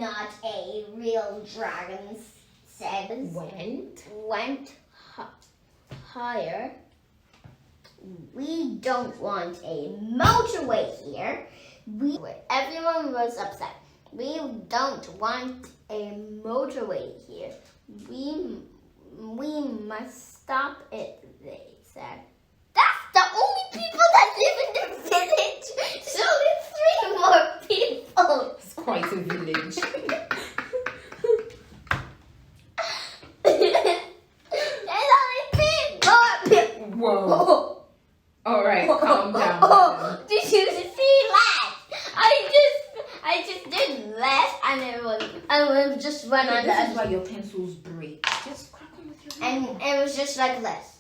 not a real dragon, said. Went higher. We don't want a motorway here. Everyone was upset. We don't want a motorway here. We must stop it, they said. That's the only people that live in the village. So it's 3 more people. It's quite a village. There's only 3 more people. Whoa. All right, calm down. Did you see that? I just did that, and it was just went on. This is why your pencils break. Just crack on with your and it was just like this.